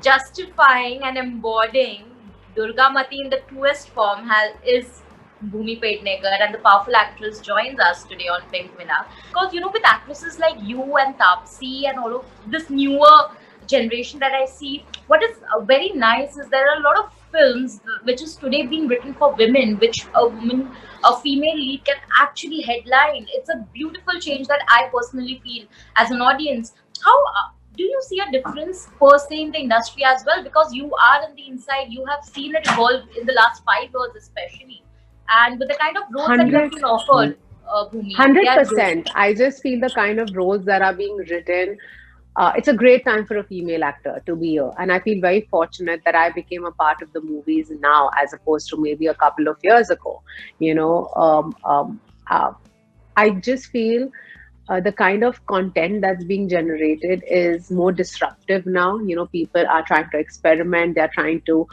justifying and embodying Durgamati in the truest form is Bhumi Pednekar, and the powerful actress joins us today on Pinkvilla. Because with actresses like you and Tapsi and all of this newer generation that I see, what is very nice is there are a lot of films which is today being written for women, which a female lead can actually headline. It's a beautiful change that I personally feel as an audience. How do you see a difference per se in the industry as well? Because you are on the inside, you have seen it evolve in the last 5 years, especially, and with the kind of roles that you have 100 been offered, Bhumi, they are good. 100%. I just feel the kind of roles that are being written, it's a great time for a female actor to be here. And I feel very fortunate that I became a part of the movies now as opposed to maybe a couple of years ago. You know, I just feel the kind of content that's being generated is more disruptive now. You know, people are trying to experiment, they're trying to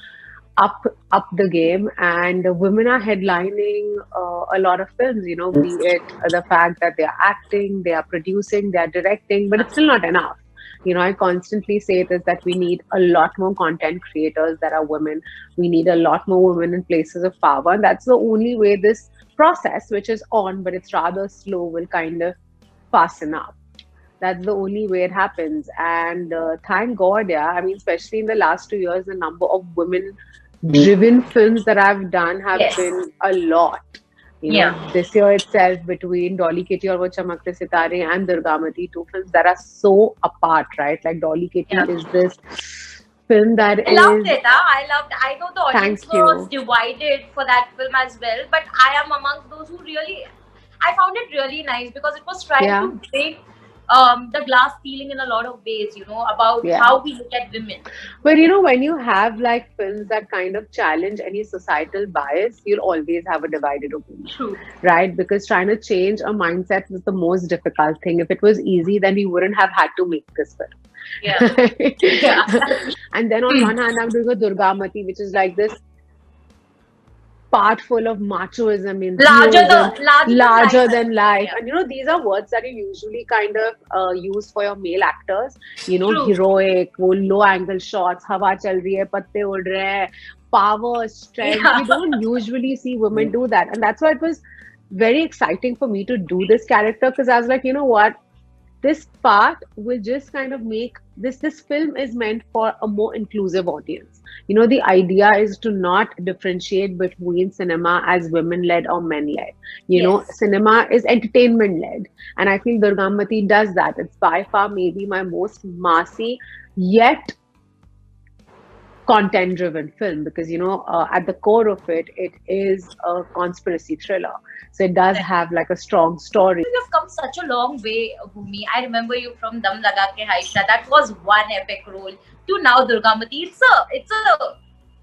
up up the game, and women are headlining a lot of films, you know, be it the fact that they are acting, they are producing, they are directing, but it's still not enough. You know, I constantly say this, that we need a lot more content creators that are women. We need a lot more women in places of power, and that's the only way this process, which is on but it's rather slow, will kind of fasten up. That's the only way it happens. And thank God, yeah. I mean, especially in the last 2 years, the number of women driven films that I've done have Yes. been a lot. You know, Yeah. this year itself, between Dolly Kitty or Chamakte Sitare and Durgamati, two films that are so apart, right? Like Dolly Kitty Yeah. is this film that I loved is, it. Huh? I loved. I know the audience thank was you. divided for that film as well, but I am amongst those who really. I found it really nice because it was trying Yeah, to break the glass ceiling in a lot of ways. About yeah. how we look at women. But you know, when you have like films that kind of challenge any societal bias, you'll always have a divided opinion, True. right? Because trying to change a mindset is the most difficult thing. If it was easy, then we wouldn't have had to make this Yeah. Yeah. film. And then on one hand, I'm doing a Durgamati, which is like this part full of machoism, heroism, Larger than life, larger I than would say. life. Yeah. And you know, these are words that you usually kind of use for your male actors. You know, True. heroic, वो low angle shots, हवा चल रही है, पत्ते उड़ रहे हैं, power, strength. Yeah. We don't usually see women do that. And that's why it was very exciting for me to do this character, because I was like, you know what? This part will just kind of make this film is meant for a more inclusive audience. You know, the idea is to not differentiate between cinema as women led or men led. You know, Yes. cinema is entertainment led, and I feel Durgamati does that. It's by far maybe my most massy yet content driven film, because you know, at the core of it, it is a conspiracy thriller, so it does have like a strong story. You've come such a long way, Bhumi. I remember you from Dam Laga Ke Haisha. That was one epic role. To now Durgamati. It's a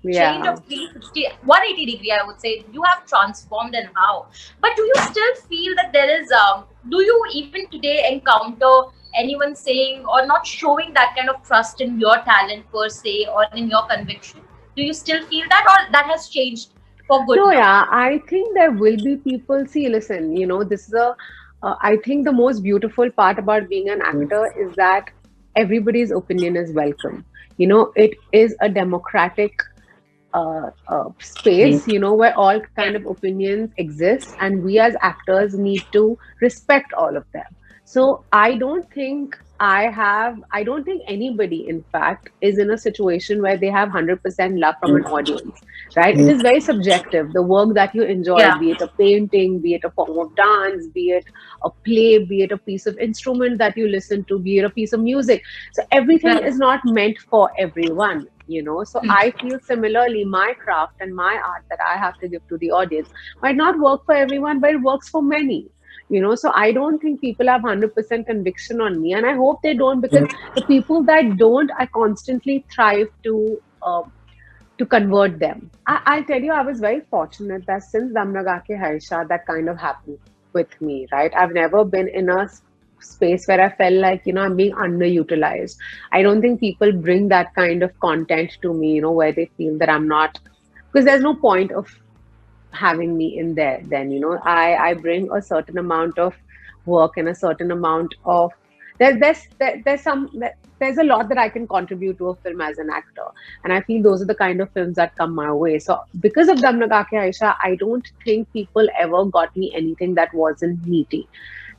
change of Yeah. 360, 180 degree, I would say. You have transformed, and how. But do you still feel that there is do you even today encounter anyone saying or not showing that kind of trust in your talent per se or in your conviction? Do you still feel that, or that has changed for good No, now? yeah, I think there will be people. See, listen, you know, this is a, I think the most beautiful part about being an actor is that everybody's opinion is welcome. You know, it is a democratic space, you know, where all kind Yeah. of opinions exist, and we as actors need to respect all of them. So I don't think anybody, in fact, is in a situation where they have 100% love from an audience, right? It is very subjective. The work that you enjoy, Yeah. be it a painting, be it a form of dance, be it a play, be it a piece of instrument that you listen to, be it a piece of music. So everything Right. is not meant for everyone, you know. So I feel similarly, my craft and my art that I have to give to the audience might not work for everyone, but it works for many. You know, so I don't think people have 100% conviction on me, and I hope they don't, because the people that don't, I constantly thrive to convert them. I'll tell you, I was very fortunate that since Damnaga Ke Haisha, that kind of happened with me, right? I've never been in a space where I felt like, you know, I'm being underutilized. I don't think people bring that kind of content to me, you know, where they feel that I'm not, because there's no point of having me in there then. You know, I bring a certain amount of work and a certain amount of There's a lot that I can contribute to a film as an actor, and I feel those are the kind of films that come my way. So because of Dum Lगा के Aisha, I don't think people ever got me anything that wasn't meaty.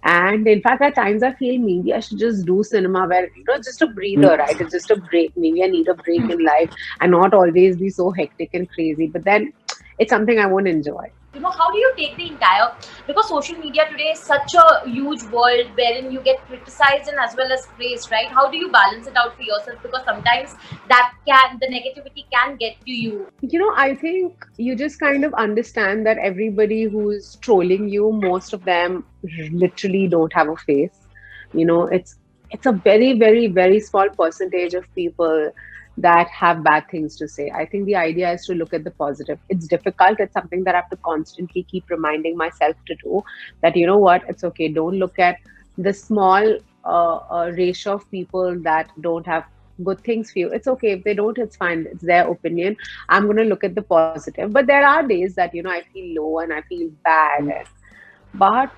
And in fact, at times I feel maybe I should just do cinema where, just a breather, right? It's just a break. Maybe I need a break in life and not always be so hectic and crazy. But then it's something I won't enjoy. How do you take the entire, because social media today is such a huge world wherein you get criticized and as well as praised, right? How do you balance it out for yourself, because sometimes the negativity can get to you. I think you just kind of understand that everybody who's trolling you, most of them literally don't have a face. It's a very, very, very small percentage of people that have bad things to say. I think the idea is to look at the positive. It's difficult. It's something that I have to constantly keep reminding myself to do. That, you know what, it's okay. Don't look at the small ratio of people that don't have good things for you. It's okay if they don't. It's fine. It's their opinion. I'm going to look at the positive. But there are days that I feel low and I feel bad. But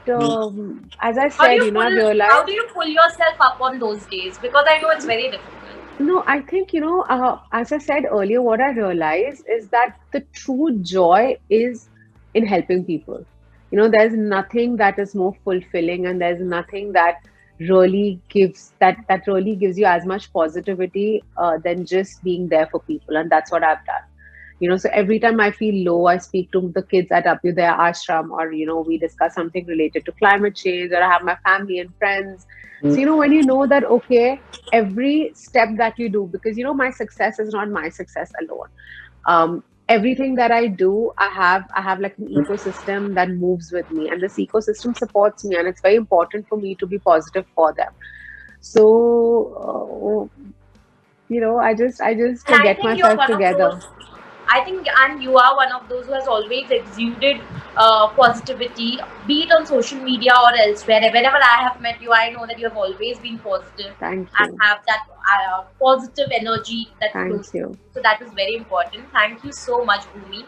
as I said, I've How realized. do you pull yourself up on those days? Because I know it's very difficult. No, I think, as I said earlier, what I realized is that the true joy is in helping people. There's nothing that is more fulfilling, and there's nothing that really gives you as much positivity than just being there for people. And that's what I've done. So every time I feel low, I speak to the kids at Abhyudaya Ashram, or we discuss something related to climate change, or I have my family and friends. So when you know that, okay, every step that you do, because my success is not my success alone. Everything that I do, I have like an ecosystem that moves with me, and this ecosystem supports me, and it's very important for me to be positive for them. So I just And I get think you're myself one of together. those. I think, and you are one of those who has always exuded positivity, be it on social media or elsewhere. Whenever I have met you, I know that you have always been positive Thank and you. have that positive energy that flows Thank through. you. So that is very important. Thank you so much, Bhumi.